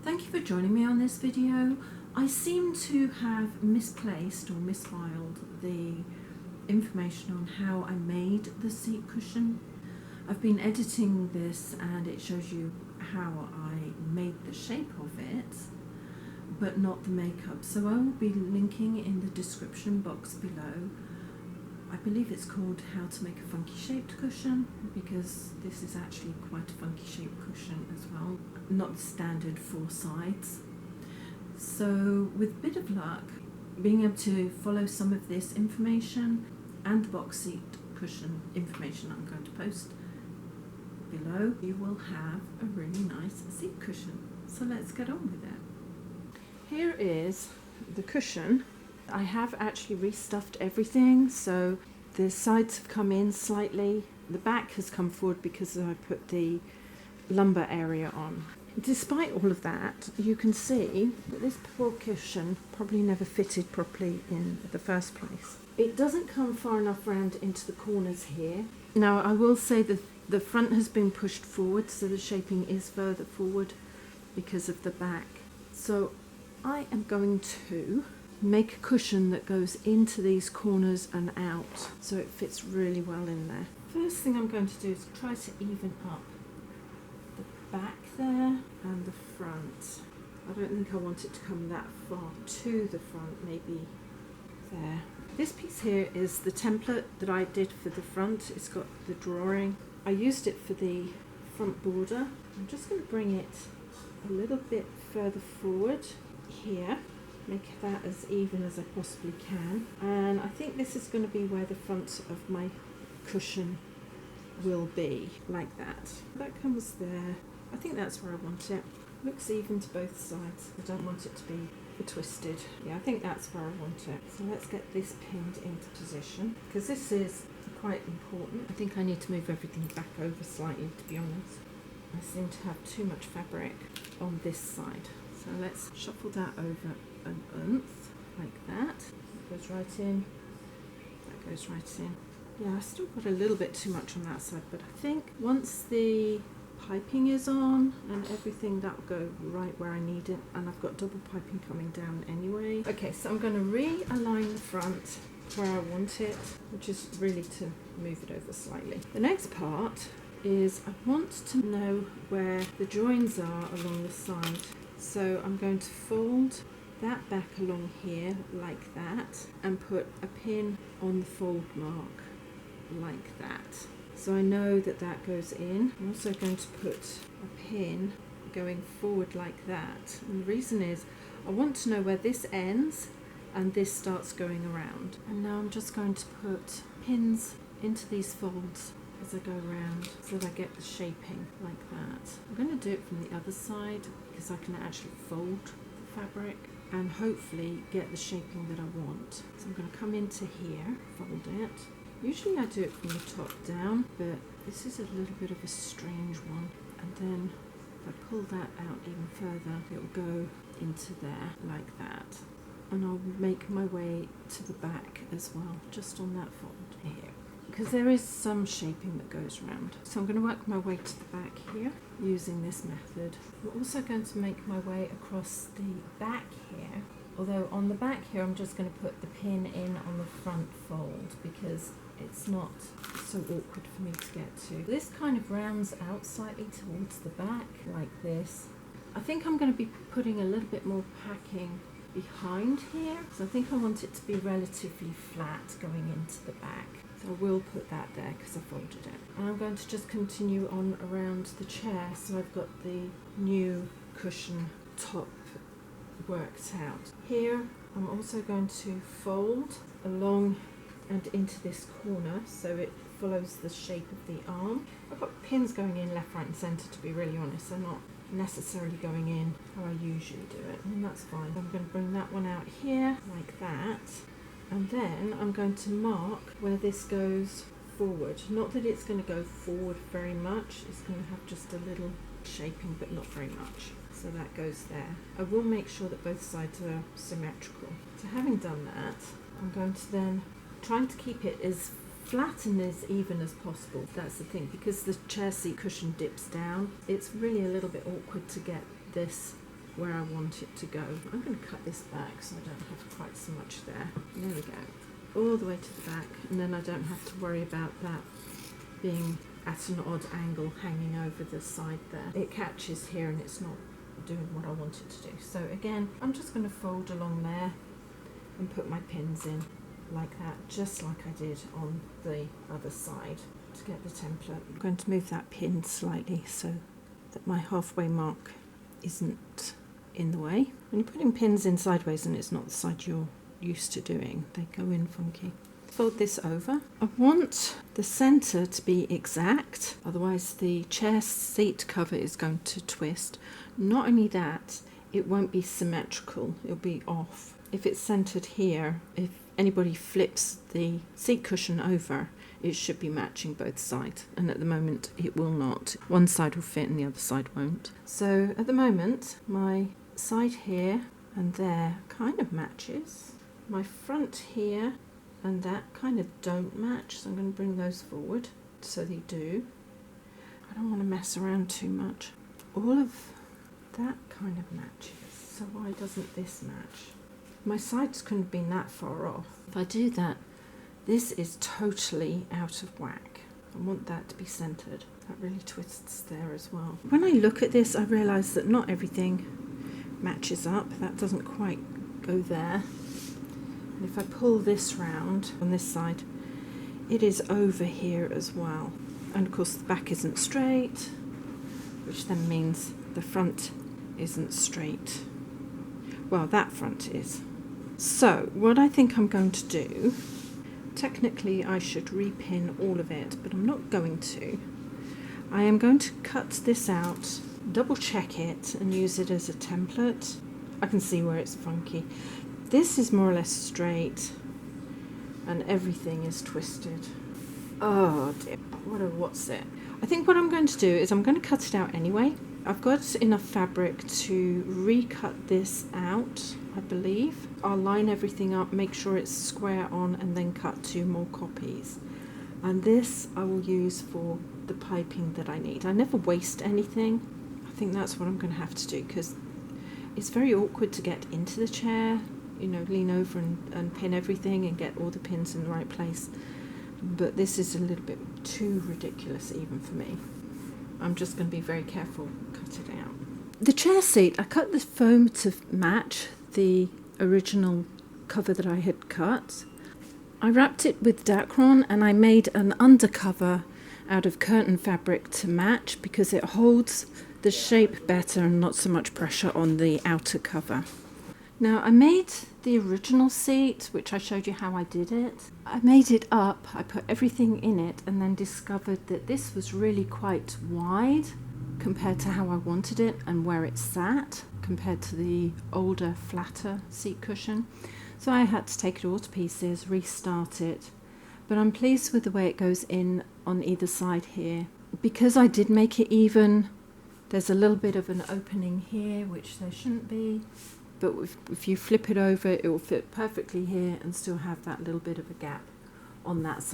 Thank you for joining me on this video. I seem to have misplaced or misfiled the information on how I made the seat cushion. I've been editing this and it shows you how I made the shape of it, but not the makeup. So I will be linking in the description box below. I believe it's called How to Make a Funky Shaped Cushion, because this is actually quite a funky shaped cushion as well, not the standard 4 sides. So with a bit of luck, being able to follow some of this information and the box seat cushion information I'm going to post below, you will have a really nice seat cushion. So let's get on with it. Here is the cushion. I have actually restuffed everything, so the sides have come in slightly. The back has come forward because I put the lumbar area on. Despite all of that, you can see that this poor cushion probably never fitted properly in the first place. It doesn't come far enough round into the corners here. Now I will say that the front has been pushed forward, so the shaping is further forward because of the back. So I am going to make a cushion that goes into these corners and out, so it fits really well in there. First thing I'm going to do is try to even up the back there and the front. I don't think I want it to come that far to the front, maybe there. This piece here is the template that I did for the front. It's got the drawing. I used it for the front border. I'm just going to bring it a little bit further forward here. Make that as even as I possibly can, and I think this is going to be where the front of my cushion will be, like that. That comes there. I think that's where I want it. Looks even to both sides. I don't want it to be twisted. Yeah, I think that's where I want it. So let's get this pinned into position, because this is quite important. I think I need to move everything back over slightly, to be honest. I seem to have too much fabric on this side. So let's shuffle that over an oomph, like that. That goes right in, that goes right in. Yeah, I still got a little bit too much on that side, but I think once the piping is on and everything, that will go right where I need it, and I've got double piping coming down anyway. Okay, so I'm going to realign the front where I want it, which is really to move it over slightly. The next part is I want to know where the joins are along the side. So I'm going to fold that back along here like that and put a pin on the fold mark like that. So I know that that goes in. I'm also going to put a pin going forward like that. And the reason is I want to know where this ends and this starts going around. And now I'm just going to put pins into these folds as I go around so that I get the shaping like that. I'm going to do it from the other side because I can actually fold the fabric and hopefully get the shaping that I want. So I'm going to come into here, fold it. Usually I do it from the top down, but this is a little bit of a strange one. And then if I pull that out even further, it will go into there like that. And I'll make my way to the back as well, just on that fold here, because there is some shaping that goes around. So I'm going to work my way to the back here using this method. I'm also going to make my way across the back here, although on the back here I'm just going to put the pin in on the front fold because it's not so awkward for me to get to. This kind of rounds out slightly towards the back like this. I think I'm going to be putting a little bit more packing behind here, so I think I want it to be relatively flat going into the back. So I will put that there because I folded it. And I'm going to just continue on around the chair, so I've got the new cushion top worked out. Here I'm also going to fold along and into this corner so it follows the shape of the arm. I've got pins going in left, right and centre, to be really honest. They're not necessarily going in how I usually do it, and that's fine. I'm going to bring that one out here like that, and then I'm going to mark where this goes forward. Not that it's going to go forward very much, it's going to have just a little shaping but not very much. So that goes there. I will make sure that both sides are symmetrical. So having done that, I'm going to then try to keep it as flat and as even as possible. That's the thing, because the chair seat cushion dips down, it's really a little bit awkward to get this where I want it to go. I'm going to cut this back so I don't have quite so much there. There we go. All the way to the back, and then I don't have to worry about that being at an odd angle hanging over the side there. It catches here and it's not doing what I want it to do. So again, I'm just going to fold along there and put my pins in like that, just like I did on the other side to get the template. I'm going to move that pin slightly so that my halfway mark isn't in the way. When you're putting pins in sideways and it's not the side you're used to doing, they go in funky. Fold this over. I want the centre to be exact, otherwise the chair seat cover is going to twist. Not only that, it won't be symmetrical, it'll be off. If it's centred here, if anybody flips the seat cushion over, it should be matching both sides, and at the moment it will not. One side will fit and the other side won't. So at the moment my side here and there kind of matches. My front here and that kind of don't match, so I'm going to bring those forward so they do. I don't want to mess around too much. All of that kind of matches, so why doesn't this match? My sides couldn't have been that far off. If I do that, this is totally out of whack. I want that to be centred. That really twists there as well. When I look at this, I realise that not everything matches up. That doesn't quite go there. And if I pull this round on this side, it is over here as well. And of course the back isn't straight, which then means the front isn't straight. Well, that front is. So what I think I'm going to do, technically I should repin all of it, but I'm not going to. I am going to cut this out, double check it and use it as a template. I can see where it's funky. This is more or less straight and everything is twisted. Oh dear, what's it? I think what I'm going to do is I'm going to cut it out anyway. I've got enough fabric to recut this out, I believe. I'll line everything up, make sure it's square on, and then cut 2 more copies. And this I will use for the piping that I need. I never waste anything. I think that's what I'm going to have to do, because it's very awkward to get into the chair, you know, lean over and pin everything and get all the pins in the right place. But this is a little bit too ridiculous even for me. I'm just going to be very careful, cut it out. The chair seat, I cut the foam to match the original cover that I had cut. I wrapped it with Dacron and I made an undercover out of curtain fabric to match because it holds the shape better and not so much pressure on the outer cover. Now I made the original seat, which I showed you how I did it. I made it up, I put everything in it, and then discovered that this was really quite wide compared to how I wanted it and where it sat compared to the older, flatter seat cushion. So I had to take it all to pieces, restart it. But I'm pleased with the way it goes in on either side here. Because I did make it even, there's a little bit of an opening here, which there shouldn't be. But if you flip it over, it will fit perfectly here and still have that little bit of a gap on that side.